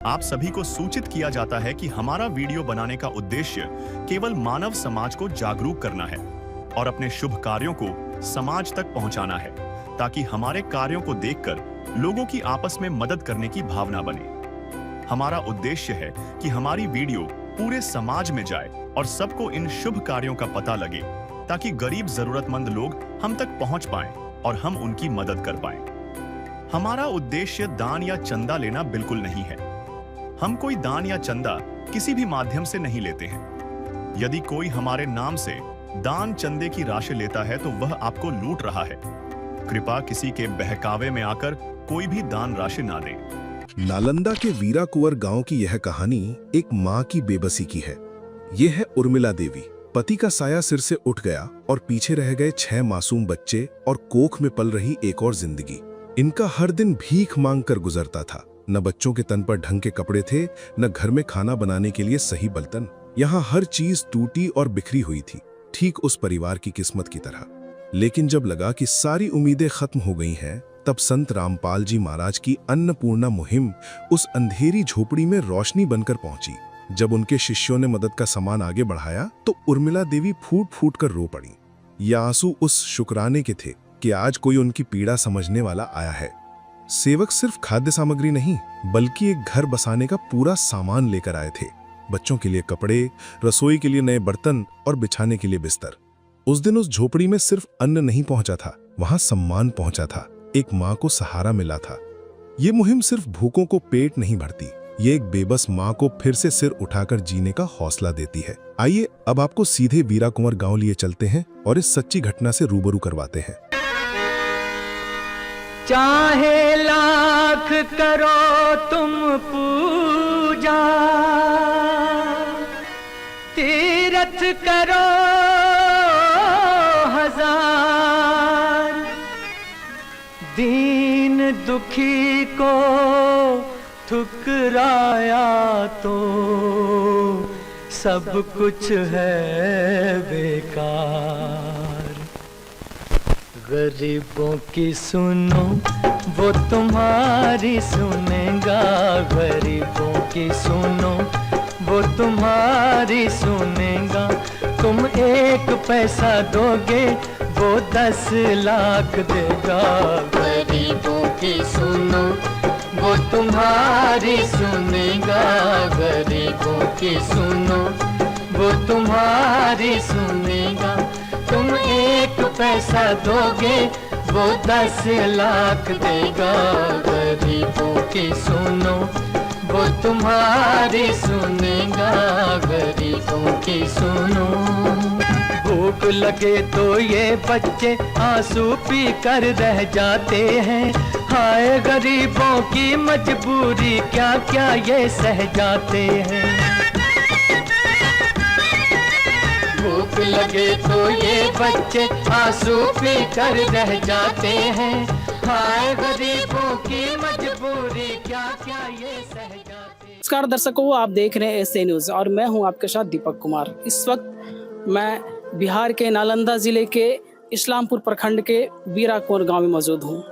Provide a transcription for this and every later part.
आप सभी को सूचित किया जाता है कि हमारा वीडियो बनाने का उद्देश्य केवल मानव समाज को जागरूक करना है और अपने शुभ कार्यों को समाज तक पहुंचाना है, ताकि हमारे कार्यों को देखकर लोगों की आपस में मदद करने की भावना बने। हमारा उद्देश्य है कि हमारी वीडियो पूरे समाज में जाए और सबको इन शुभ कार्यों का पता लगे, ताकि गरीब जरूरतमंद लोग हम तक पहुंच पाएं और हम उनकी मदद कर पाएं। हमारा उद्देश्य दान या चंदा लेना बिल्कुल नहीं है। हम कोई दान या चंदा किसी भी माध्यम से नहीं लेते हैं। यदि कोई हमारे नाम से दान चंदे की राशि लेता है तो वह आपको लूट रहा है। कृपया किसी के बहकावे में आकर कोई भी दान राशि ना दे। नालंदा के वीरा कुंवर गांव की यह कहानी एक मां की बेबसी की है। यह है उर्मिला देवी। पति का साया सिर से उठ गया और पीछे रह गए 6 मासूम बच्चे और कोख में पल रही एक और जिंदगी। इनका हर दिन भीख मांग कर गुजरता था। न बच्चों के तन पर ढंग के कपड़े थे, न घर में खाना बनाने के लिए सही बर्तन। यहाँ हर चीज टूटी और बिखरी हुई थी, ठीक उस परिवार की किस्मत की तरह। लेकिन जब लगा कि सारी उम्मीदें खत्म हो गई हैं, तब संत रामपाल जी महाराज की अन्नपूर्णा मुहिम उस अंधेरी झोपड़ी में रोशनी बनकर पहुंची। जब उनके शिष्यों ने मदद का सामान आगे बढ़ाया तो उर्मिला देवी फूट फूट कर रो पड़ी। ये आंसू उस शुक्राने के थे कि आज कोई उनकी पीड़ा समझने वाला आया है। सेवक सिर्फ खाद्य सामग्री नहीं, बल्कि एक घर बसाने का पूरा सामान लेकर आए थे। बच्चों के लिए कपड़े, रसोई के लिए नए बर्तन और बिछाने के लिए बिस्तर। उस दिन उस झोपड़ी में सिर्फ अन्न नहीं पहुंचा था, वहां सम्मान पहुंचा था। एक मां को सहारा मिला था। ये मुहिम सिर्फ भूखों को पेट नहीं भरती, ये एक बेबस मां को फिर से सिर उठाकर जीने का हौसला देती है। आइए अब आपको सीधे वीरा कुंवर गांव लिए चलते हैं और इस सच्ची घटना से रूबरू करवाते हैं। चाहे लाख करो तुम पूजा, तीरथ करो हजार, दीन दुखी को ठुकराया तो सब कुछ है बेकार। गरीबों की सुनो वो तुम्हारी सुनेगा, गरीबों की सुनो वो तुम्हारी सुनेगा। तुम 1 पैसा दोगे वो 10 लाख देगा। गरीबों की सुनो वो तुम्हारी सुनेगा, गरीबों की सुनो वो तुम्हारी सुनेगा। तुम 1 पैसा दोगे वो 10 लाख देगा। गरीबों की सुनो वो तुम्हारी सुनेगा, गरीबों की सुनो। भूख लगे तो ये बच्चे आंसू पी कर रह जाते हैं। हाय गरीबों की मजबूरी, क्या क्या ये सह जाते हैं। भूख लगे तो ये बच्चे आंसू पी कर रह जाते हैं। हाय गरीबों की मजबूरी, क्या क्या ये सह जाते हैं। नमस्कार दर्शकों, आप देख रहे हैं एसए न्यूज और मैं हूं आपके साथ दीपक कुमार। इस वक्त मैं बिहार के नालंदा जिले के इस्लामपुर प्रखंड के वीरा कुंवर गाँव में मौजूद हूँ।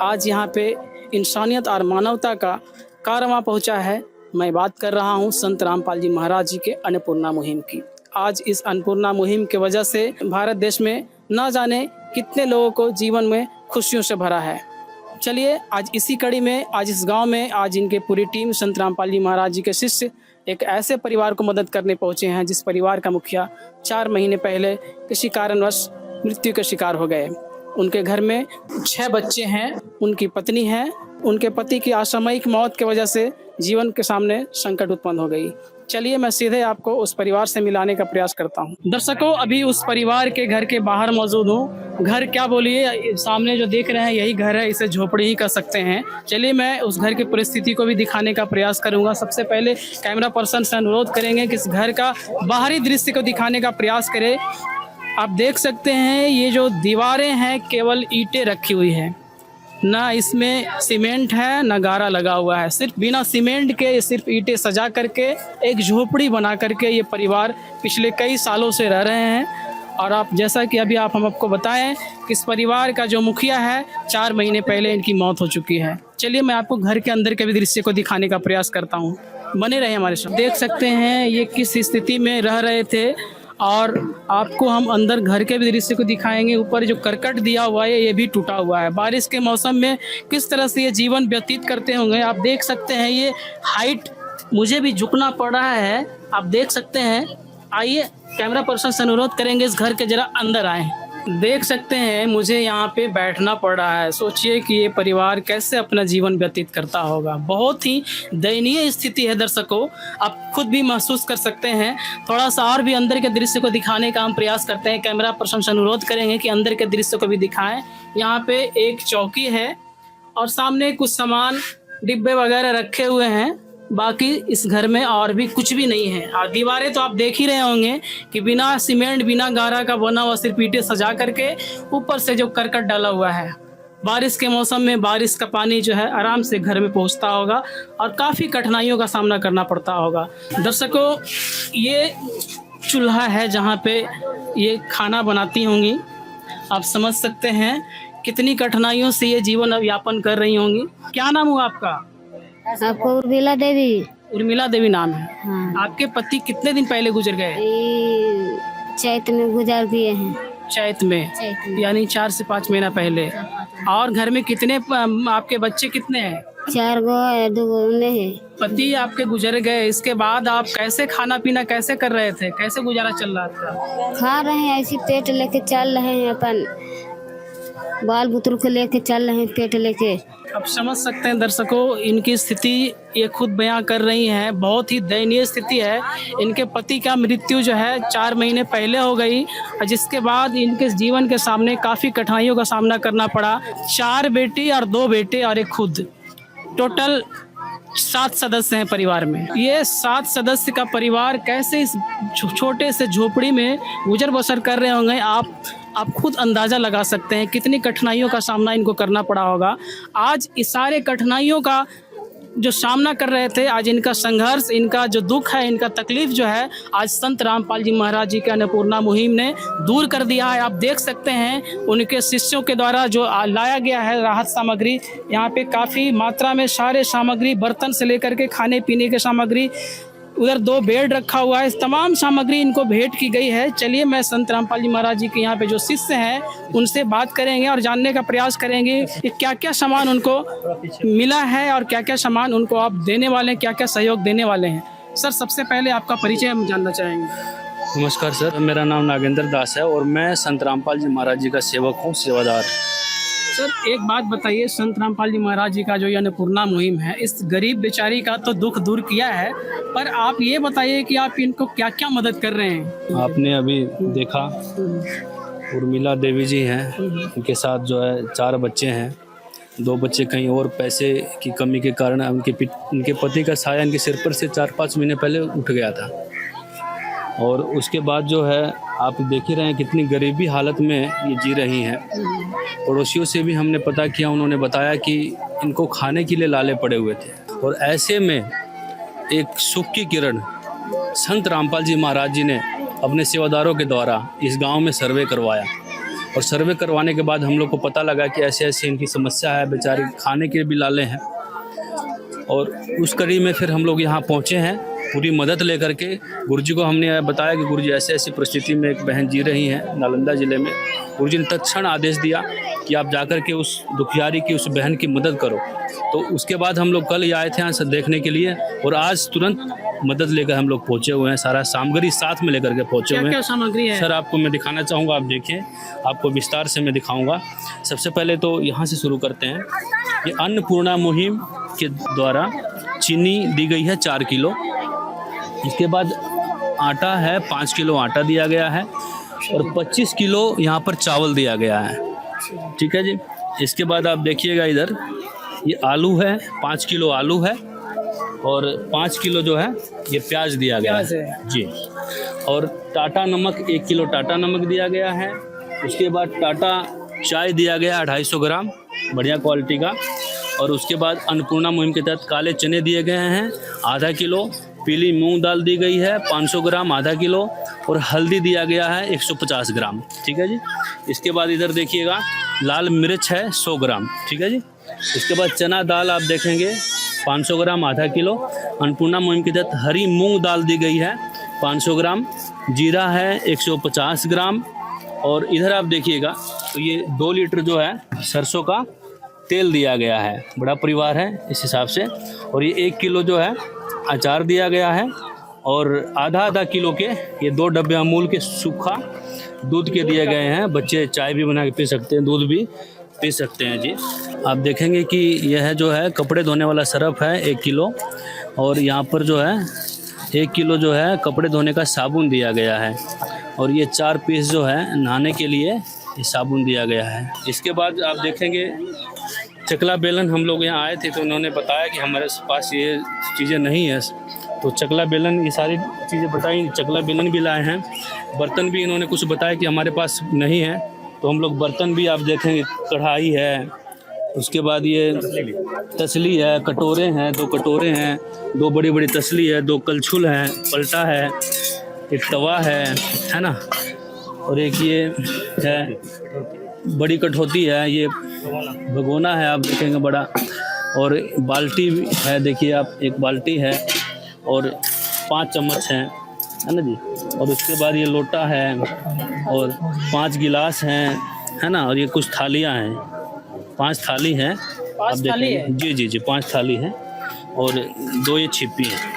आज यहाँ पे इंसानियत और मानवता का कारवां पहुँचा है। मैं बात कर रहा हूँ संत रामपाल जी महाराज जी के अन्नपूर्णा मुहिम की। आज इस अन्नपूर्णा मुहिम के वजह से भारत देश में न जाने कितने लोगों को जीवन में खुशियों से भरा है। चलिए आज इसी कड़ी में, आज इस गांव में, आज इनके पूरी टीम संत रामपाल जी महाराज जी के शिष्य एक ऐसे परिवार को मदद करने पहुंचे हैं जिस परिवार का मुखिया 4 महीने पहले किसी कारणवश मृत्यु के शिकार हो गए। उनके घर में 6 बच्चे हैं, उनकी पत्नी है। उनके पति की असामयिक मौत की वजह से जीवन के सामने संकट उत्पन्न हो गई। चलिए मैं सीधे आपको उस परिवार से मिलाने का प्रयास करता हूँ। दर्शकों, अभी उस परिवार के घर के बाहर मौजूद हूँ। घर क्या बोलिए, सामने जो देख रहे हैं यही घर है, इसे झोपड़ी ही कह सकते हैं। चलिए मैं उस घर की परिस्थिति को भी दिखाने का प्रयास करूंगा। सबसे पहले कैमरा पर्सन से अनुरोध करेंगे कि इस घर का बाहरी दृश्य को दिखाने का प्रयास करें। आप देख सकते हैं ये जो दीवारें हैं केवल ईंटें रखी हुई है, ना इसमें सीमेंट है ना गारा लगा हुआ है। सिर्फ बिना सीमेंट के, सिर्फ ईंटें सजा करके एक झोपड़ी बना करके ये परिवार पिछले कई सालों से रह रहे हैं। और आप जैसा कि हम आपको बताएं कि इस परिवार का जो मुखिया है 4 महीने पहले इनकी मौत हो चुकी है। चलिए मैं आपको घर के अंदर के भी दृश्य को दिखाने का प्रयास करता हूँ, बने रहे हमारे साथ। देख सकते हैं ये किस स्थिति में रह रहे थे, और आपको हम अंदर घर के भी दृश्य को दिखाएंगे। ऊपर जो करकट दिया हुआ है ये भी टूटा हुआ है। बारिश के मौसम में किस तरह से ये जीवन व्यतीत करते होंगे आप देख सकते हैं। ये हाइट मुझे भी झुकना पड़ रहा है, आप देख सकते हैं। आइए कैमरा पर्सन से अनुरोध करेंगे इस घर के जरा अंदर आए। देख सकते हैं मुझे यहाँ पे बैठना पड़ रहा है। सोचिए कि ये परिवार कैसे अपना जीवन व्यतीत करता होगा। बहुत ही दयनीय स्थिति है दर्शकों, आप खुद भी महसूस कर सकते हैं। थोड़ा सा और भी अंदर के दृश्य को दिखाने का हम प्रयास करते हैं। कैमरा पर्सन से अनुरोध करेंगे कि अंदर के दृश्य को भी दिखाएं। यहाँ पे एक चौकी है और सामने कुछ सामान डिब्बे वगैरह रखे हुए हैं। बाकी इस घर में और भी कुछ भी नहीं है। और दीवारें तो आप देख ही रहे होंगे कि बिना सीमेंट बिना गारा का बना हुआ, सिर्फ ईंटें सजा करके ऊपर से जो करकट डाला हुआ है। बारिश के मौसम में बारिश का पानी जो है आराम से घर में पहुंचता होगा और काफ़ी कठिनाइयों का सामना करना पड़ता होगा। दर्शकों ये चूल्हा है जहाँ पे ये खाना बनाती होंगी। आप समझ सकते हैं कितनी कठिनाइयों से ये जीवन यापन कर रही होंगी। क्या नाम हुआ आपका? आपको उर्मिला देवी। उर्मिला देवी नाम है। हाँ। आपके पति कितने दिन पहले गुजर गए? ये चैत में गुजार दिए हैं। चैत में, यानी 4 से 5 महीना पहले। और घर में कितने आपके बच्चे कितने हैं? 4 गो है, 2 गो नहीं है। पति आपके गुजर गए, इसके बाद आप कैसे खाना पीना कैसे कर रहे थे? कैसे गुजारा चल रहा था? खा रहे हैं ऐसी, पेट लेके चल रहे हैं, अपन बाल बुतरू को लेके चल रहे हैं पेट लेके। अब समझ सकते हैं दर्शकों इनकी स्थिति ये खुद बयां कर रही हैं। बहुत ही दयनीय स्थिति है। इनके पति का मृत्यु जो है 4 महीने पहले हो गई, जिसके बाद इनके जीवन के सामने काफ़ी कठिनाइयों का सामना करना पड़ा। 4 बेटी और 2 बेटे और एक खुद, टोटल 7 सदस्य हैं परिवार में। ये 7 सदस्य का परिवार कैसे इस छोटे से झोपड़ी में गुजर बसर कर रहे होंगे आप खुद अंदाज़ा लगा सकते हैं कितनी कठिनाइयों का सामना इनको करना पड़ा होगा। आज इस सारे कठिनाइयों का जो सामना कर रहे थे, आज इनका संघर्ष, इनका जो दुख है, इनका तकलीफ जो है, आज संत रामपाल जी महाराज जी के अन्नपूर्णा मुहिम ने दूर कर दिया है। आप देख सकते हैं उनके शिष्यों के द्वारा जो लाया गया है राहत सामग्री। यहाँ पे काफ़ी मात्रा में सारे सामग्री, बर्तन से लेकर के खाने पीने के सामग्री, उधर 2 बेड रखा हुआ है, तमाम सामग्री इनको भेंट की गई है। चलिए मैं संत रामपाल जी महाराज जी के यहाँ पे जो शिष्य हैं उनसे बात करेंगे और जानने का प्रयास करेंगे कि क्या क्या सामान उनको मिला है और क्या क्या सामान उनको आप देने वाले हैं, क्या क्या सहयोग देने वाले हैं। सर सबसे पहले आपका परिचय हम जानना चाहेंगे। नमस्कार सर, मेरा नाम नागेंद्र दास है और मैं संत रामपाल जी महाराज जी का सेवक हूँ, सेवादार। सर एक बात बताइए, संत रामपाल जी महाराज जी का जो ये अन्नपूर्णा मुहिम है, इस गरीब बेचारी का तो दुख दूर किया है, पर आप ये बताइए कि आप इनको क्या क्या मदद कर रहे हैं? आपने अभी देखा उर्मिला देवी जी हैं, उनके साथ जो है 4 बच्चे हैं। 2 बच्चे कहीं और पैसे की कमी के कारण उनके पति का साया इनके सिर पर से 4-5 महीने पहले उठ गया था। और उसके बाद जो है आप देख ही रहे हैं कितनी गरीबी हालत में ये जी रही हैं। पड़ोसियों से भी हमने पता किया, उन्होंने बताया कि इनको खाने के लिए लाले पड़े हुए थे। और ऐसे में एक सुख की किरण संत रामपाल जी महाराज जी ने अपने सेवादारों के द्वारा इस गांव में सर्वे करवाया। और सर्वे करवाने के बाद हम लोग को पता लगा कि ऐसे ऐसे इनकी समस्या है, बेचारे खाने के भी लाले हैं। और उस कड़ी में फिर हम लोग यहाँ पहुँचे हैं पूरी मदद लेकर के। गुरुजी को हमने बताया कि गुरुजी ऐसे ऐसी परिस्थिति में एक बहन जी रही हैं नालंदा ज़िले में। गुरुजी ने तत्क्षण आदेश दिया कि आप जाकर के उस दुखियारी की, उस बहन की मदद करो। तो उसके बाद हम लोग कल ही आए थे यहाँ से देखने के लिए और आज तुरंत मदद लेकर हम लोग पहुँचे हुए हैं। सारा सामग्री साथ में लेकर के पहुँचे हुए हैं। सामग्री है सर आपको मैं दिखाना चाहूँगा, आप देखें, आपको विस्तार से मैं दिखाऊँगा। सबसे पहले तो यहाँ से शुरू करते हैं। ये अन्नपूर्णा मुहिम के द्वारा चीनी दी गई है 4 किलो। इसके बाद आटा है, 5 किलो आटा दिया गया है और 25 किलो यहाँ पर चावल दिया गया है। ठीक है जी। इसके बाद आप देखिएगा इधर ये आलू है, 5 किलो आलू है और 5 किलो जो है ये प्याज दिया गया है जी। और टाटा नमक 1 किलो टाटा नमक दिया गया है। उसके बाद टाटा चाय दिया गया 250 ग्राम बढ़िया क्वालिटी का। और उसके बाद अन्नपूर्णा मुहिम के तहत काले चने दिए गए हैं आधा किलो, पीली मूंग दाल दी गई है 500 ग्राम आधा किलो और हल्दी दिया गया है 150 ग्राम। ठीक है जी। इसके बाद इधर देखिएगा लाल मिर्च है 100 ग्राम। ठीक है जी। इसके बाद चना दाल आप देखेंगे 500 ग्राम आधा किलो। अन्नपूर्णा मुहिम के तहत हरी मूंग दाल दी गई है 500 ग्राम। जीरा है 150 ग्राम। और इधर आप देखिएगा तो ये 2 लीटर जो है सरसों का तेल दिया गया है। बड़ा परिवार है इस हिसाब से। और ये 1 किलो जो है अचार दिया गया है। और आधा किलो के ये 2 डब्बे अमूल के सूखा दूध के दिए गए हैं। बच्चे चाय भी बना के पी सकते हैं, दूध भी पी सकते हैं जी। आप देखेंगे कि यह जो है कपड़े धोने वाला सरफ है 1 किलो। और यहाँ पर जो है 1 किलो जो है कपड़े धोने का साबुन दिया गया है। और ये 4 पीस जो है नहाने के लिए ये साबुन दिया गया है। इसके बाद आप देखेंगे चकला बेलन, हम लोग यहाँ आए थे तो उन्होंने बताया कि हमारे पास ये चीज़ें नहीं है। तो चकला बेलन ये सारी चीज़ें बताई, चकला बेलन भी लाए हैं। बर्तन भी इन्होंने कुछ बताया कि हमारे पास नहीं है, तो हम लोग बर्तन भी आप देखेंगे, कढ़ाई है, उसके बाद ये तसली है, कटोरे हैं, 2 कटोरे हैं, 2 बड़ी बड़ी तसली है, 2 कलछुल हैं, पलटा है, एक तवा है ना। और एक ये है बड़ी कटोती है, ये भगोना है आप देखेंगे बड़ा। और बाल्टी भी है, देखिए आप, एक बाल्टी है और 5 चम्मच हैं, है ना जी। और उसके बाद ये लोटा है और 5 गिलास हैं, है ना। और ये कुछ थालियाँ हैं, 5 थाली हैं आप देखेंगे। जी 5 थाली हैं और 2 ये छिपी हैं।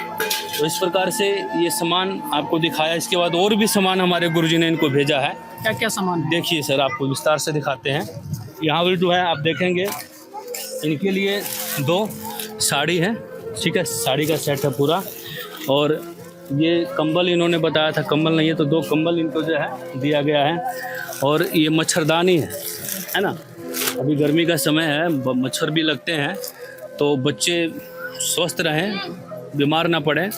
तो इस प्रकार से ये सामान आपको दिखाया। इसके बाद और भी सामान हमारे गुरुजी ने इनको भेजा है। क्या क्या सामान है? देखिए सर, आपको विस्तार से दिखाते हैं। यहाँ पर जो है आप देखेंगे इनके लिए 2 साड़ी है, ठीक है, साड़ी का सेट है पूरा। और ये कंबल इन्होंने बताया था, कंबल नहीं है तो 2 कंबल इनको जो है दिया गया है। और ये मच्छरदानी है ना। अभी गर्मी का समय है, मच्छर भी लगते हैं, तो बच्चे स्वस्थ रहें, बीमार ना पड़े,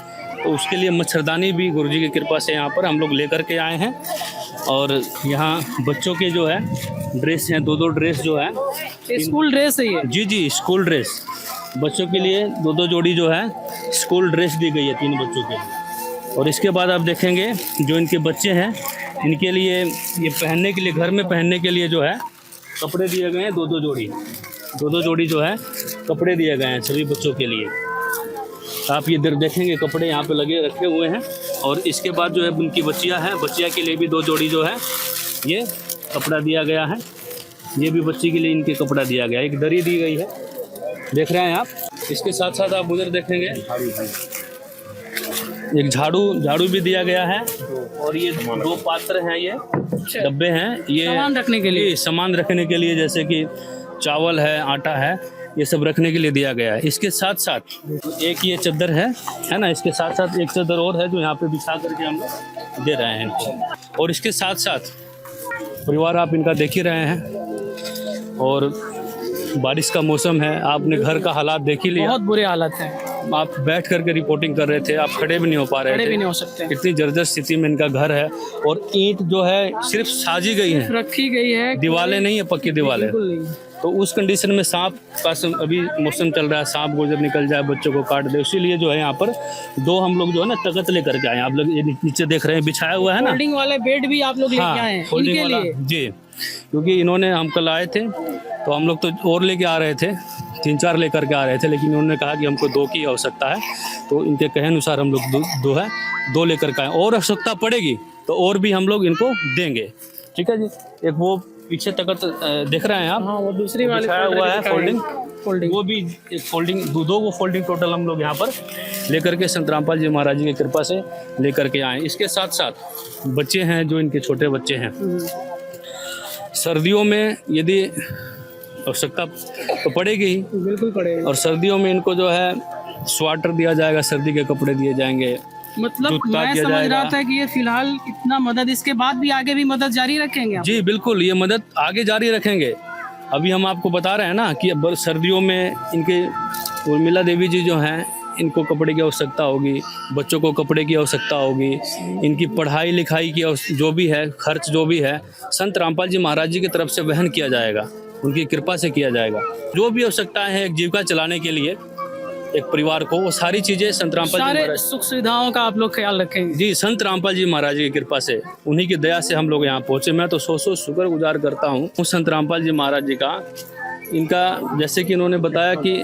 तो उसके लिए मच्छरदानी भी गुरुजी की कृपा से यहाँ पर हम लोग लेकर के आए हैं। और यहाँ बच्चों के जो है ड्रेस हैं, 2 ड्रेस जो है, स्कूल ड्रेस है ये? जी स्कूल ड्रेस। बच्चों के लिए 2 जोड़ी जो है स्कूल ड्रेस दी गई है 3 बच्चों के लिए। और इसके बाद आप देखेंगे जो इनके बच्चे हैं, इनके लिए ये पहनने के लिए, घर में पहनने के लिए जो है कपड़े दिए गए हैं 2 जोड़ी। 2 जोड़ी जो है कपड़े दिए गए हैं सभी बच्चों के लिए। आप ये इधर देखेंगे कपड़े यहाँ पे लगे रखे हुए हैं। और इसके बाद जो है उनकी बच्चियाँ हैं, बच्चियाँ के लिए भी 2 जोड़ी जो है ये कपड़ा दिया गया है। ये भी बच्ची के लिए इनके कपड़ा दिया गया है। एक दरी दी गई है, देख रहे हैं आप। इसके साथ साथ आप उधर देखेंगे एक झाड़ू भी दिया गया है। और ये 2 पात्र हैं, ये डब्बे हैं, ये सामान रखने के लिए, जैसे कि चावल है, आटा है, ये सब रखने के लिए दिया गया है। इसके साथ साथ एक ये चादर है ना। इसके साथ साथ एक चादर और है जो यहाँ पे बिछा करके हम लोग दे रहे हैं इनको। और इसके साथ साथ परिवार आप इनका देख ही रहे हैं। और बारिश का मौसम है, आपने घर का हालात देख ही लिया, बहुत बुरे हालत हैं। आप बैठ करके रिपोर्टिंग कर रहे थे, आप खड़े भी नहीं हो पा रहे थे, खड़े भी नहीं हो सकते। इतनी जर्जर स्थिति में इनका घर है। और ईंट जो है सिर्फ साजी गई है, रखी गई है, दीवारें नहीं है, पक्की दीवारें। तो उस कंडीशन में सांप का अभी मौसम चल रहा है, सांप गुजर निकल जाए, बच्चों को काट दे, इसीलिए जो है यहाँ पर 2 हम लोग जो है ना तख्त लेकर के आए। आप लोग ये नीचे देख रहे हैं बिछाया हुआ है ना, फोल्डिंग वाले बेड भी आप लोग लेके आए हैं फोल्डिंग वाला जी। क्योंकि इन्होंने, हम कल आए थे तो हम लोग तो और लेके आ रहे थे, 3-4 लेकर के आ रहे थे, लेकिन उन्होंने कहा कि हमको 2 की आवश्यकता है। तो इनके कहे अनुसार हम लोग 2 लेकर के आए। और आवश्यकता पड़ेगी तो और भी हम लोग इनको देंगे, ठीक है जी। एक वो पीछे तक देख रहे हैं आप, हाँ, वो दूसरी वाली हुआ है फोल्डिंग, वो भी एक फोल्डिंग, 2 फोल्डिंग टोटल हम लोग यहाँ पर लेकर के संत रामपाल जी महाराज जी की कृपा से लेकर के आए। इसके साथ साथ बच्चे हैं, जो इनके छोटे बच्चे हैं, सर्दियों में यदि आवश्यकता तो पड़ेगी ही, बिल्कुल पड़ेगी। और सर्दियों में इनको जो है स्वेटर दिया जाएगा, सर्दी के कपड़े दिए जाएंगे, मतलब मैं समझ रहा था कि ये फिलहाल इतना मदद, इसके बाद भी आगे भी मदद जारी रखेंगे आप? जी बिल्कुल, ये मदद आगे जारी रखेंगे। अभी हम आपको बता रहे हैं ना कि अब सर्दियों में इनके उर्मिला देवी जी जो हैं, इनको कपड़े की आवश्यकता होगी, बच्चों को कपड़े की आवश्यकता होगी, इनकी पढ़ाई लिखाई की जो भी है खर्च जो भी है संत रामपाल जी महाराज जी की तरफ से वहन किया जाएगा, उनकी कृपा से किया जाएगा। जो भी आवश्यकताएं हैं एक जीविका चलाने के लिए एक परिवार को, वो सारी चीजें संत रामपाल जी महाराज, सुख सुविधाओं का आप लोग ख्याल रखेंगे जी। संत रामपाल जी महाराज की कृपा से, उन्हीं की दया से हम लोग यहाँ पहुँचे। मैं तो सौ शुक्रगुजार करता हूँ संत रामपाल जी महाराज जी का इनका जैसे कि इन्होंने बताया कि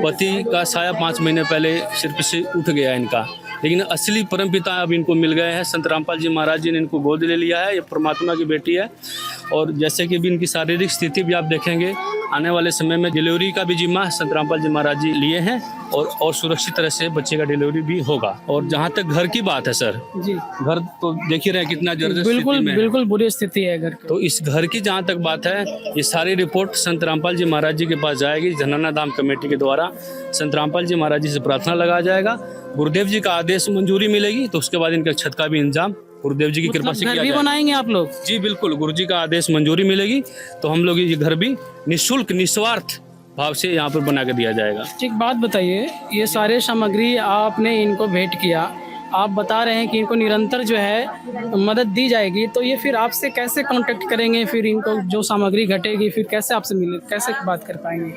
पति का साया 5 महीने पहले सिर पे से उठ गया इनका, लेकिन असली परमपिता अब इनको मिल गए हैं। संत रामपाल जी महाराज जी ने इनको गोद ले लिया है। ये परमात्मा की बेटी है। और जैसे कि भी इनकी शारीरिक स्थिति भी आप देखेंगे, आने वाले समय में डिलीवरी का भी जिम्मा संत रामपाल जी महाराज जी लिए हैं और सुरक्षित तरह से बच्चे का डिलीवरी भी होगा। और जहाँ तक घर की बात है सर, जी घर तो देख ही रहे हैं कितना जर्जर स्थिति बिल्कुल में है। बिल्कुल बुरी स्थिति है घर की। तो इस घर की जहाँ तक बात है, ये सारी रिपोर्ट संत रामपाल जी महाराज जी के पास जाएगी। धनाना धाम कमेटी के द्वारा संत रामपाल जी महाराज जी से प्रार्थना लगाया जाएगा। गुरुदेव जी का आदेश मंजूरी मिलेगी तो उसके बाद इनका छत का भी इंतजाम गुरुदेव जी की कृपा से घर किया भी जाएगा। बनाएंगे आप लोग? जी बिल्कुल, गुरु जी का आदेश मंजूरी मिलेगी तो हम लोग ये घर भी निःशुल्क निस्वार्थ भाव से यहाँ पर बना के दिया जाएगा। एक बात बताइए, ये सारे सामग्री आपने इनको भेंट किया, आप बता रहे हैं कि इनको निरंतर जो है मदद दी जाएगी, तो ये फिर आपसे कैसे कांटेक्ट करेंगे? फिर इनको जो सामग्री घटेगी फिर कैसे आपसे मिले, कैसे बात कर पाएंगे?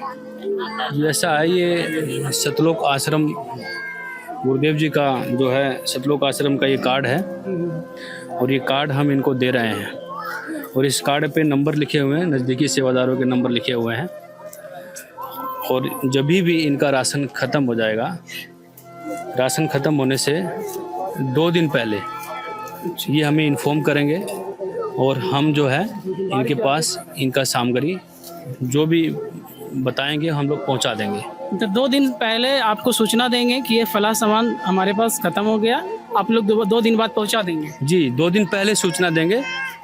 जी ऐसा है, ये सतलोक आश्रम गुरुदेव जी का जो है सतलोक आश्रम का ये कार्ड है और ये कार्ड हम इनको दे रहे हैं। और इस कार्ड पे नंबर लिखे हुए हैं, नज़दीकी सेवादारों के नंबर लिखे हुए हैं। और जब भी इनका राशन ख़त्म हो जाएगा, राशन ख़त्म होने से 2 दिन पहले ये हमें इन्फॉर्म करेंगे और हम जो है इनके पास इनका सामग्री जो भी बताएंगे हम लोग पहुंचा देंगे। तो 2 दिन पहले आपको सूचना देंगे कि ये फला सामान हमारे पास खत्म हो गया, आप लोग 2 दिन बाद पहुंचा देंगे? जी 2 दिन पहले सूचना देंगे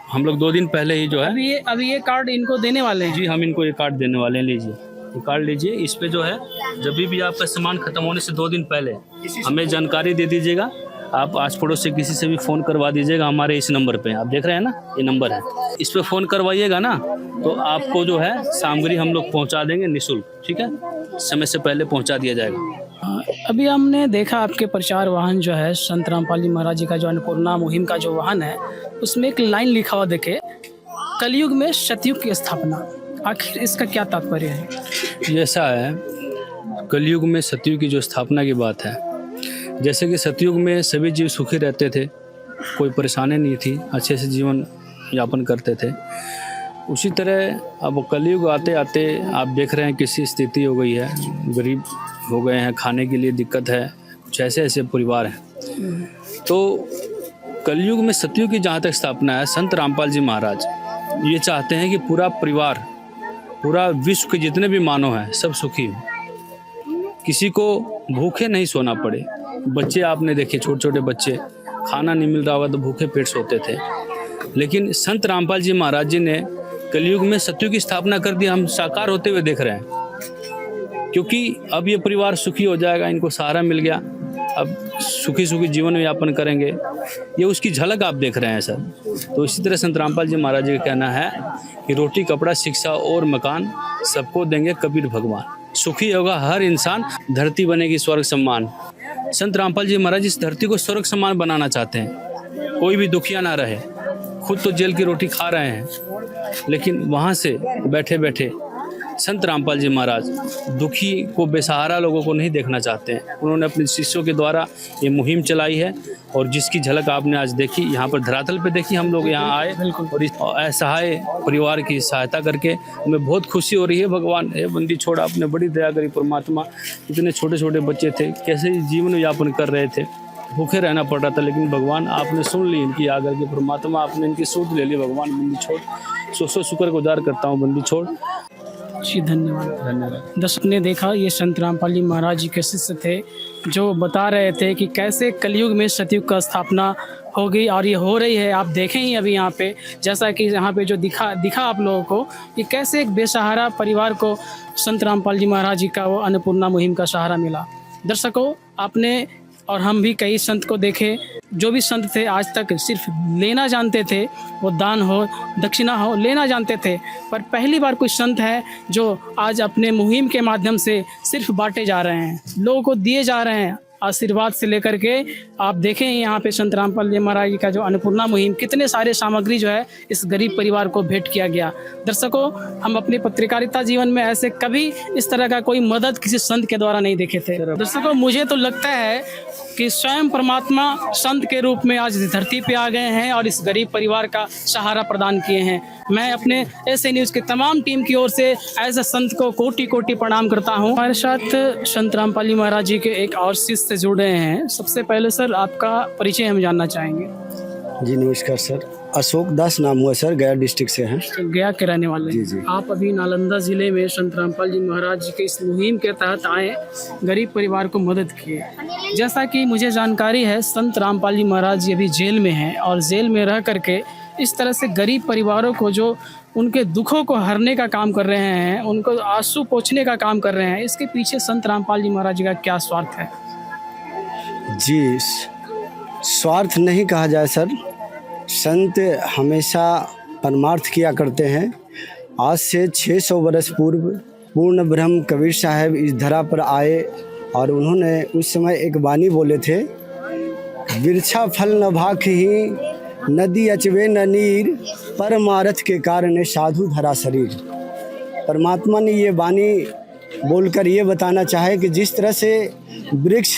हम लोग। 2 दिन पहले ही जो है अभी ये कार्ड इनको देने वाले हैं? जी हम इनको ये कार्ड देने वाले हैं। लीजिए ये कार्ड लीजिए। इस पे जो है जब भी आपका सामान खत्म होने से 2 दिन पहले हमें जानकारी दे दीजिएगा। आप आस पड़ोस से किसी से भी फ़ोन करवा दीजिएगा हमारे इस नंबर पे, आप देख रहे हैं ना ये नंबर है, इस पे फ़ोन करवाइएगा ना तो आपको जो है सामग्री हम लोग पहुंचा देंगे निःशुल्क। ठीक है, समय से पहले पहुंचा दिया जाएगा। अभी हमने देखा आपके प्रचार वाहन जो है संत रामपाल जी महाराज जी का जो अन्नपूर्णा मुहिम का जो वाहन है, उसमें एक लाइन लिखा हुआ देखे, कलयुग में सतयुग की स्थापना। आखिर इसका क्या तात्पर्य है? ये ऐसा है, कलयुग में सतयुग की जो स्थापना की बात है, जैसे कि सतयुग में सभी जीव सुखी रहते थे, कोई परेशानी नहीं थी, अच्छे से जीवन यापन करते थे, उसी तरह अब कलयुग आते आते आप देख रहे हैं किसी स्थिति हो गई है, गरीब हो गए हैं, खाने के लिए दिक्कत है, कुछ ऐसे ऐसे परिवार हैं। तो कलयुग में सतयुग की जहाँ तक स्थापना है, संत रामपाल जी महाराज ये चाहते हैं कि पूरा परिवार, पूरा विश्व के जितने भी मानव हैं सब सुखी हो, किसी को भूखे नहीं सोना पड़े। बच्चे आपने देखे, छोटे छोटे बच्चे, खाना नहीं मिल रहा होगा तो भूखे पेट सोते थे, लेकिन संत रामपाल जी महाराज जी ने कलयुग में सतयुग की स्थापना कर दी। हम साकार होते हुए देख रहे हैं, क्योंकि अब ये परिवार सुखी हो जाएगा, इनको सहारा मिल गया, अब सुखी सुखी जीवन यापन करेंगे, ये उसकी झलक आप देख रहे हैं सर। तो इसी तरह संत रामपाल जी महाराज जी का कहना है कि रोटी कपड़ा शिक्षा और मकान सबको देंगे कबीर भगवान, सुखी होगा हर इंसान, धरती बनेगी स्वर्ग सम्मान। संत रामपाल जी महाराज इस धरती को स्वर्ग सम्मान बनाना चाहते हैं, कोई भी दुखिया ना रहे। खुद तो जेल की रोटी खा रहे हैं, लेकिन वहाँ से बैठे बैठे संत रामपाल जी महाराज दुखी को, बेसहारा लोगों को नहीं देखना चाहते हैं। उन्होंने अपने शिष्यों के द्वारा ये मुहिम चलाई है और जिसकी झलक आपने आज देखी, यहाँ पर धरातल पे देखी। हम लोग यहाँ आए और इस असहाय परिवार की सहायता करके हमें बहुत खुशी हो रही है। भगवान हे बंदी छोड़, आपने बड़ी दया करी परमात्मा। इतने छोटे छोटे बच्चे थे, कैसे जीवन यापन कर रहे थे, भूखे रहना पड़ रहा था, लेकिन भगवान आपने सुन ली इनकी आकर के, परमात्मा आपने इनकी सूद ले ली। भगवान बंदी छोड़, सौ शुक्र गुजार करता हूँ बंदी छोड़। जी धन्यवाद। दर्शक ने देखा, ये संत रामपाल जी महाराज जी के शिष्य थे जो बता रहे थे कि कैसे कलयुग में सतयुग का स्थापना हो गई और ये हो रही है। आप देखें ही अभी यहाँ पे, जैसा कि यहाँ पे जो दिखा आप लोगों को कि कैसे एक बेसहारा परिवार को संत रामपाल जी महाराज जी का वो अन्नपूर्णा मुहिम का सहारा मिला। दर्शकों, आपने और हम भी कई संत को देखे, जो भी संत थे आज तक सिर्फ लेना जानते थे, वो दान हो दक्षिणा हो लेना जानते थे, पर पहली बार कोई संत है जो आज अपने मुहिम के माध्यम से सिर्फ बांटे जा रहे हैं, लोगों को दिए जा रहे हैं। आशीर्वाद से लेकर के आप देखें यहाँ पे संत रामपाल जी महाराज जी का जो अन्नपूर्णा मुहिम, कितने सारे सामग्री जो है इस गरीब परिवार को भेंट किया गया। दर्शकों, हम अपने पत्रकारिता जीवन में ऐसे कभी इस तरह का कोई मदद किसी संत के द्वारा नहीं देखे थे। दर्शकों, मुझे तो लगता है कि स्वयं परमात्मा संत के रूप में आज इस धरती पे आ गए हैं और इस गरीब परिवार का सहारा प्रदान किए हैं। मैं अपने एसए न्यूज़ के तमाम टीम की ओर से एज अ संत को कोटि कोटि प्रणाम करता हूँ। हमारे साथ संत रामपाल जी महाराज जी के एक और शिष्य जुड़े हैं। सबसे पहले सर आपका परिचय हम जानना चाहेंगे। जी नमस्कार सर, अशोक दास नाम हुआ सर, गया डिस्ट्रिक्ट से हैं। तो गया के रहने वाले हैं। जी। आप अभी नालंदा जिले में संत रामपाल जी महाराज जी के इस मुहिम के तहत आए, गरीब परिवार को मदद किए। जैसा कि मुझे जानकारी है, संत रामपाल जी महाराज जी अभी जेल में हैं और जेल में रह करके इस तरह से गरीब परिवारों को जो उनके दुखों को हरने का काम कर रहे हैं, उनको आंसू पोंछने का काम कर रहे हैं। इसके पीछे संत रामपाल जी महाराज जी का क्या स्वार्थ है? जी, स्वार्थ नहीं कहा जाए सर, संत हमेशा परमार्थ किया करते हैं। आज से 600 वर्ष पूर्व पूर्ण ब्रह्म कबीर साहब इस धरा पर आए और उन्होंने उस समय एक वाणी बोले थे, बिरछा फल न भाख ही नदी अचवे न नीर, परमार्थ के कारण साधु धरा शरीर। परमात्मा ने ये वाणी बोलकर ये बताना चाहे कि जिस तरह से वृक्ष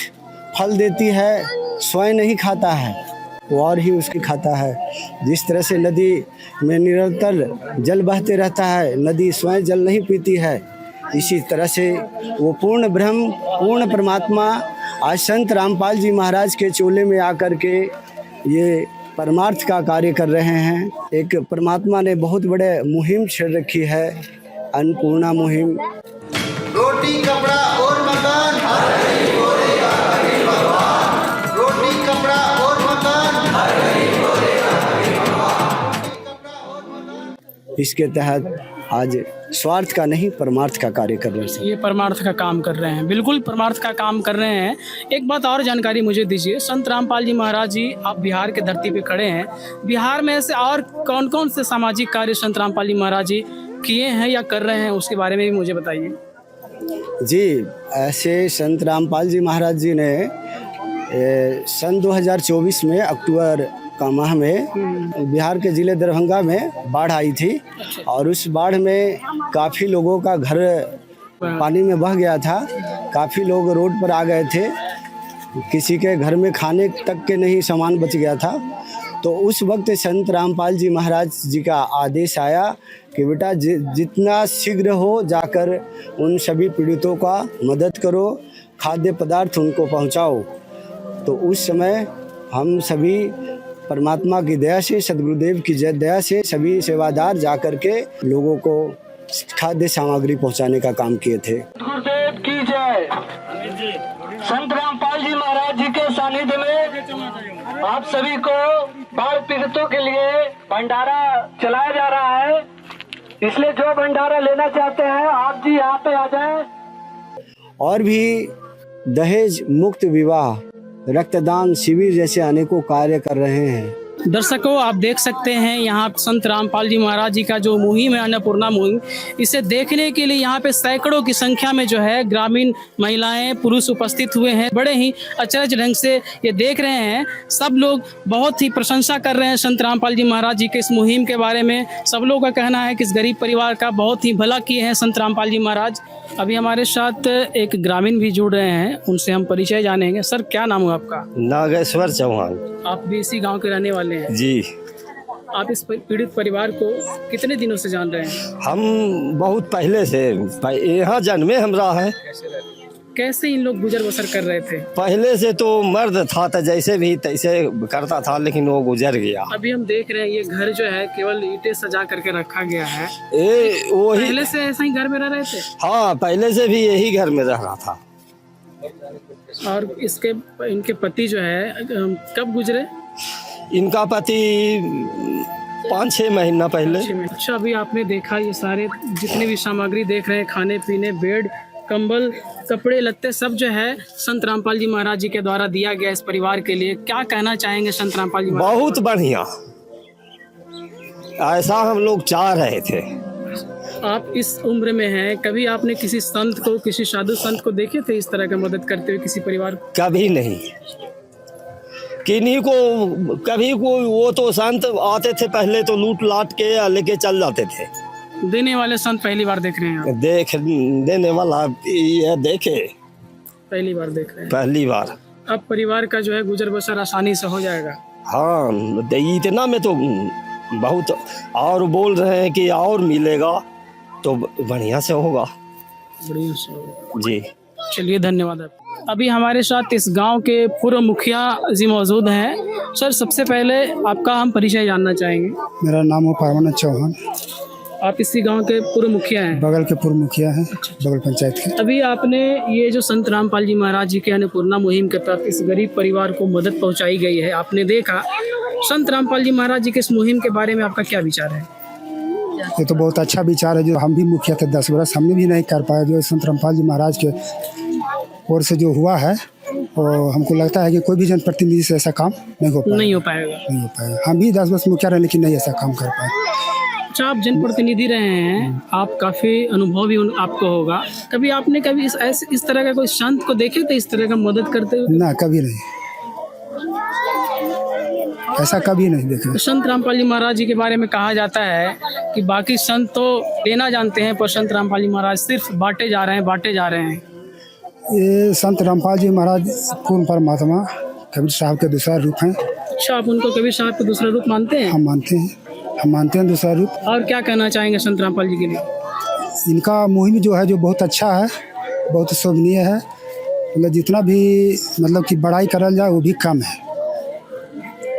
फल देती है, स्वयं नहीं खाता है, वो और ही उसकी खाता है। जिस तरह से नदी में निरंतर जल बहते रहता है, नदी स्वयं जल नहीं पीती है, इसी तरह से वो पूर्ण ब्रह्म पूर्ण परमात्मा आज संत रामपाल जी महाराज के चोले में आकर के ये परमार्थ का कार्य कर रहे हैं। एक परमात्मा ने बहुत बड़े मुहिम छेड़ रखी है, अन्नपूर्णा मुहिम। रोटी कपड़ा और मकान, रोटी कपड़ा और मकान। इसके तहत आज स्वार्थ का नहीं परमार्थ का कार्य कर रहे हैं। ये परमार्थ का काम कर रहे हैं, बिल्कुल परमार्थ का काम कर रहे हैं। एक बात और जानकारी मुझे दीजिए, संत रामपाल जी महाराज जी आप बिहार के धरती पे खड़े हैं, बिहार में ऐसे और कौन कौन से सामाजिक कार्य संत रामपाल जी महाराज जी किए हैं या कर रहे हैं, उसके बारे में भी मुझे बताइए। जी, ऐसे संत रामपाल जी महाराज जी ने सन 2024 में अक्टूबर का माह में बिहार के ज़िले दरभंगा में बाढ़ आई थी और उस बाढ़ में काफ़ी लोगों का घर पानी में बह गया था। काफ़ी लोग रोड पर आ गए थे, किसी के घर में खाने तक के नहीं सामान बच गया था। तो उस वक्त संत रामपाल जी महाराज जी का आदेश आया कि बेटा जितना शीघ्र हो जाकर उन सभी पीड़ितों का मदद करो, खाद्य पदार्थ उनको पहुंचाओ। तो उस समय हम सभी परमात्मा की दया से, सदगुरुदेव की दया से सभी सेवादार जाकर के लोगों को खाद्य सामग्री पहुंचाने का काम किए थे। गुरुदेव की जय। संत रामपाल जी महाराज जी के सानिध्य में आप सभी को बाढ़ पीड़ितों के लिए भंडारा चलाया जा रहा है, इसलिए जो भंडारा लेना चाहते हैं आप जी यहाँ पे आ जाएं। और भी दहेज मुक्त विवाह, रक्तदान शिविर जैसे अनेकों कार्य कर रहे हैं। दर्शकों, आप देख सकते हैं यहाँ संत रामपाल जी महाराज जी का जो मुहिम है, अन्नपूर्णा मुहिम, इसे देखने के लिए यहाँ पे सैकड़ों की संख्या में जो है ग्रामीण महिलाएं पुरुष उपस्थित हुए हैं। बड़े ही अचरज ढंग से ये देख रहे हैं। सब लोग बहुत ही प्रशंसा कर रहे हैं संत रामपाल जी महाराज जी के इस मुहिम के बारे में। सब लोगों का कहना है कि इस गरीब परिवार का बहुत ही भला किए हैं संत रामपाल जी महाराज। अभी हमारे साथ एक ग्रामीण भी जुड़ रहे हैं, उनसे हम परिचय जानेंगे। सर, क्या नाम है आपका? नागेश्वर चौहान। आप भी इसी गाँव के रहने वाले हैं? जी। आप इस पीड़ित परिवार को कितने दिनों से जान रहे हैं? हम बहुत पहले से यहाँ जन्मे हमरा है। कैसे इन लोग गुजर बसर कर रहे थे? पहले से तो मर्द था तो जैसे भी तैसे करता था, लेकिन वो गुजर गया। अभी हम देख रहे हैं ये घर जो है केवल ईंटें सजा करके रखा गया है। वही पहले से ऐसा ही घर में रह रहे थे? हाँ, पहले से भी यही घर में रह रहा था। और इनके पति जो है कब गुजरे? इनका पति 5-6 महीना पहले। अच्छा, अभी आपने देखा ये सारे जितने भी सामग्री देख रहे हैं, खाने पीने, बेड, कंबल, कपड़े लत्ते, सब जो है संत रामपाल जी महाराज जी के द्वारा दिया गया इस परिवार के लिए। क्या कहना चाहेंगे संत रामपाल जी महाराज? बहुत बढ़िया, ऐसा हम लोग चाह रहे थे। आप इस उम्र में हैं, कभी आपने किसी संत को, किसी साधु संत को देखे थे इस तरह का मदद करते हुए किसी परिवार को? कभी नहीं। किन्हीं को कभी कोई, वो तो संत आते थे पहले तो लूट लाट के लेके चल जाते थे। देने वाले संत पहली बार देख रहे हैं आप? देने वाला ये देखे, पहली बार देख रहे हैं। पहली बार। अब परिवार का जो है गुजर बसर आसानी से हो जाएगा। हाँ, इतना में तो बहुत, और बोल रहे हैं कि और मिलेगा तो बढ़िया से होगा। बढ़िया से होगा। जी चलिए, धन्यवाद आप। अभी हमारे साथ इस गांव के पूर्व मुखिया जी मौजूद हैं। सर, सबसे पहले आपका हम परिचय जानना चाहेंगे। मेरा नाम है परमानंद चौहान। आप इसी गांव के पूर्व मुखिया हैं? बगल के पूर्व मुखिया हैं, बगल पंचायत के। अभी आपने ये जो संत रामपाल जी महाराज जी के अन्नपूर्णा मुहिम के तहत इस गरीब परिवार को मदद पहुंचाई गई है, आपने देखा। संत रामपाल जी महाराज जी के इस मुहिम के बारे में आपका क्या विचार है? ये तो बहुत अच्छा विचार है। जो हम भी मुखिया थे 10 वर्ष, हमने भी नहीं कर पाया। जो संत रामपाल जी महाराज के ओर से जो हुआ है, और हमको लगता है कि कोई भी जनप्रतिनिधि से ऐसा काम नहीं हो पाएगा। हम भी 10 वर्ष मुखिया रहे, लेकिन नहीं ऐसा काम कर पाए। अच्छा, आप जनप्रतिनिधि रहे हैं, आप काफ़ी अनुभव भी आपको होगा। कभी आपने इस तरह का कोई संत को देखे थे इस तरह का मदद करते हुए? ना, कभी नहीं, ऐसा कभी नहीं देखे। तो संत रामपाल जी महाराज जी के बारे में कहा जाता है कि बाकी संत तो लेना जानते हैं, पर संत रामपाल जी महाराज सिर्फ बांटे जा रहे हैं। ये संत रामपाल जी महाराज पूर्ण परमात्मा कबीर साहब के दूसरा रूप हैं। अच्छा, आप उनको कबीर साहब का दूसरा रूप मानते हैं? हम मानते हैं दूसरा रूप। और क्या कहना चाहेंगे संत रामपाल जी के लिए? इनका मुहिम जो है जो बहुत अच्छा है, बहुत शोभनीय है। मतलब जितना भी मतलब कि बड़ाई करल जाए वो भी कम है,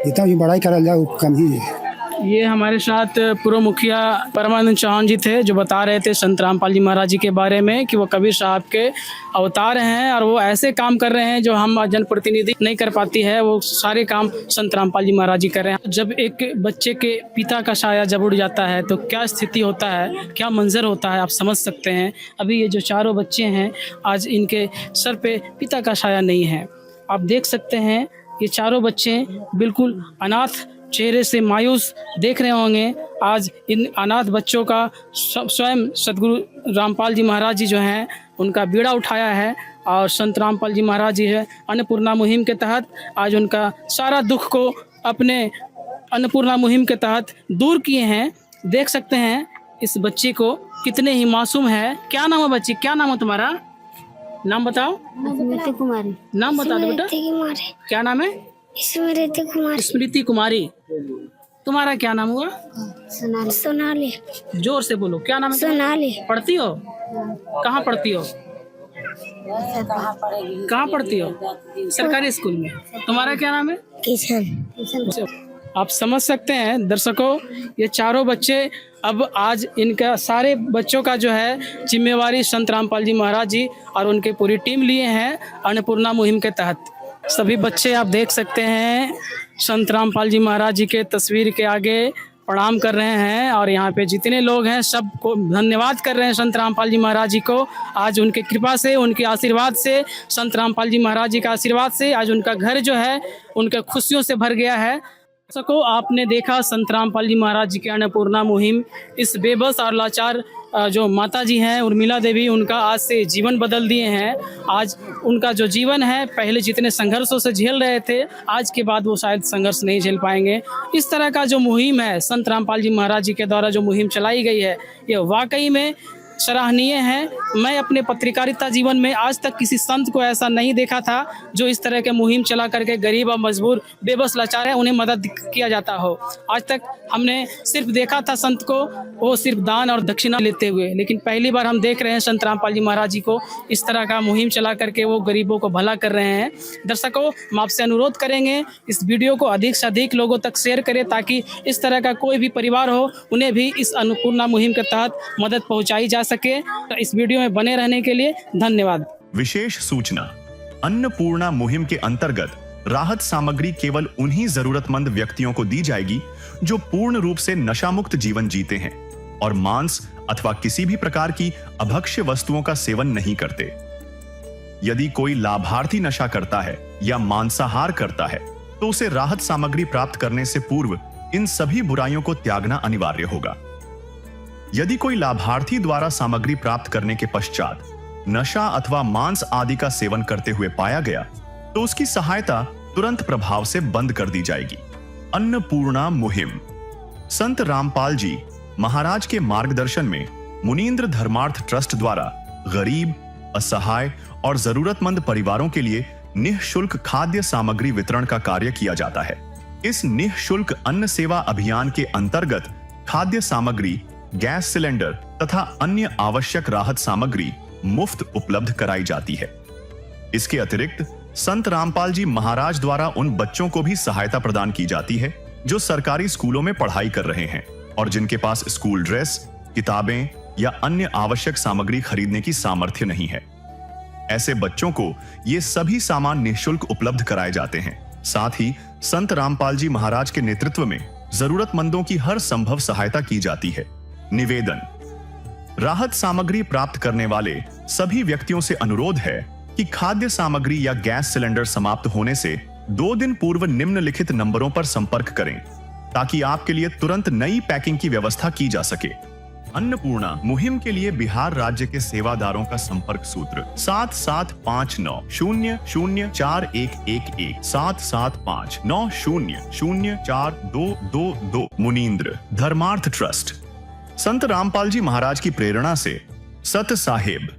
जितना भी बड़ाई करल जाए वो कम ही है। ये हमारे साथ पूर्व मुखिया परमानंद चौहान जी थे, जो बता रहे थे संत रामपाल जी महाराज जी के बारे में कि वो कबीर साहब के अवतार हैं और वो ऐसे काम कर रहे हैं जो हम जनप्रतिनिधि नहीं कर पाती है। वो सारे काम संत रामपाल जी महाराज जी कर रहे हैं। जब एक बच्चे के पिता का साया जब उड़ जाता है तो क्या स्थिति होता है, क्या मंजर होता है, आप समझ सकते हैं। अभी ये जो चारों बच्चे हैं, आज इनके सर पे पिता का साया नहीं है। आप देख सकते हैं ये चारों बच्चे बिल्कुल अनाथ चेहरे से मायूस देख रहे होंगे। आज इन अनाथ बच्चों का स्वयं सदगुरु रामपाल जी महाराज जी जो हैं उनका बीड़ा उठाया है, और संत रामपाल जी महाराज जी है अन्नपूर्णा मुहिम के तहत आज उनका सारा दुख को अपने अन्नपूर्णा मुहिम के तहत दूर किए हैं। देख सकते हैं इस बच्ची को, कितने ही मासूम है। क्या नाम है बच्ची, क्या नाम है तुम्हारा? नाम बताओ। स्मृति कुमारी। नाम बता दो बेटा। क्या नाम है? स्मृति कुमारी। स्मृति कुमारी। तुम्हारा क्या नाम हुआ? सोनाली। जोर से बोलो, क्या नाम है? सोनाली। पढ़ती हो? कहाँ पढ़ती हो? कहाँ पढ़ती हो? सरकारी स्कूल में। तुम्हारा क्या नाम है? किशन। आप समझ सकते हैं दर्शकों, ये चारों बच्चे अब आज इनका सारे बच्चों का जो है जिम्मेवारी संत रामपाल जी महाराज जी और उनके पूरी टीम लिए हैं अन्नपूर्णा मुहिम के तहत। सभी बच्चे आप देख सकते हैं संत रामपाल जी महाराज जी के तस्वीर के आगे प्रणाम कर रहे हैं, और यहाँ पे जितने लोग हैं सबको धन्यवाद कर रहे हैं संत रामपाल जी महाराज जी को। आज उनके कृपा से, उनके आशीर्वाद से, संत रामपाल जी महाराज जी का आशीर्वाद से आज उनका घर जो है उनके खुशियों से भर गया है। दर्शकों, आपने देखा संत रामपाल जी महाराज जी की अन्नपूर्णा मुहिम। इस बेबस और लाचार जो माता जी हैं उर्मिला देवी, उनका आज से जीवन बदल दिए हैं। आज उनका जो जीवन है, पहले जितने संघर्षों से झेल रहे थे, आज के बाद वो शायद संघर्ष नहीं झेल पाएंगे। इस तरह का जो मुहिम है संत रामपाल जी महाराज जी के द्वारा जो मुहिम चलाई गई है, ये वाकई में सराहनीय है। मैं अपने पत्रकारिता जीवन में आज तक किसी संत को ऐसा नहीं देखा था जो इस तरह के मुहिम चला करके गरीब और मजबूर बेबस लाचार है उन्हें मदद किया जाता हो। आज तक हमने सिर्फ देखा था संत को वो सिर्फ दान और दक्षिणा लेते हुए, लेकिन पहली बार हम देख रहे हैं संत रामपाल जी महाराज जी को इस तरह का मुहिम चला करके वो गरीबों को भला कर रहे हैं। दर्शकों, हम आपसे अनुरोध करेंगे इस वीडियो को अधिक से अधिक लोगों तक शेयर करें, ताकि इस तरह का कोई भी परिवार हो उन्हें भी इस अन्नपूर्णा मुहिम के तहत मदद पहुँचाई जा सके। तो इस वीडियो में बने रहने के लिए धन्यवाद। विशेष सूचना, अन्नपूर्णा मुहिम के अंतर्गत राहत सामग्री केवल उन्हीं जरूरतमंद व्यक्तियों को दी जाएगी जो पूर्ण रूप से नशा मुक्त जीवन जीते हैं और मांस अथवा किसी भी प्रकार की अभक्ष्य वस्तुओं का सेवन नहीं करते। यदि कोई लाभार्थी नशा करता है या मांसाहार करता है तो उसे राहत सामग्री प्राप्त करने से पूर्व इन सभी बुराइयों को त्यागना अनिवार्य होगा। यदि कोई लाभार्थी द्वारा सामग्री प्राप्त करने के पश्चात नशा अथवा मांस आदि का सेवन करते हुए पाया गया तो उसकी सहायता तुरंत प्रभाव से बंद कर दी जाएगी। अन्नपूर्णा मुहिम संत रामपाल जी महाराज के मार्गदर्शन में मुनींद्र धर्मार्थ ट्रस्ट द्वारा गरीब, असहाय और जरूरतमंद परिवारों के लिए निःशुल्क खाद्य सामग्री वितरण का कार्य किया जाता है। इस निःशुल्क अन्न सेवा अभियान के अंतर्गत खाद्य सामग्री, गैस सिलेंडर तथा अन्य आवश्यक राहत सामग्री मुफ्त उपलब्ध कराई जाती है। इसके अतिरिक्त संत रामपाल जी महाराज द्वारा उन बच्चों को भी सहायता प्रदान की जाती है जो सरकारी स्कूलों में पढ़ाई कर रहे हैं और जिनके पास स्कूल ड्रेस, किताबें या अन्य आवश्यक सामग्री खरीदने की सामर्थ्य नहीं है। ऐसे बच्चों को ये सभी सामान निःशुल्क उपलब्ध कराए जाते हैं। साथ ही संत रामपाल जी महाराज के नेतृत्व में जरूरतमंदों की हर संभव सहायता की जाती है। निवेदन: राहत सामग्री प्राप्त करने वाले सभी व्यक्तियों से अनुरोध है कि खाद्य सामग्री या गैस सिलेंडर समाप्त होने से 2 दिन पूर्व निम्नलिखित नंबरों पर संपर्क करें ताकि आपके लिए तुरंत नई पैकिंग की व्यवस्था की जा सके। अन्नपूर्णा मुहिम के लिए बिहार राज्य के सेवादारों का संपर्क सूत्र 7759004211 7759004222। मुनींद्र धर्मार्थ ट्रस्ट। संत रामपाल जी महाराज की प्रेरणा से सत साहेब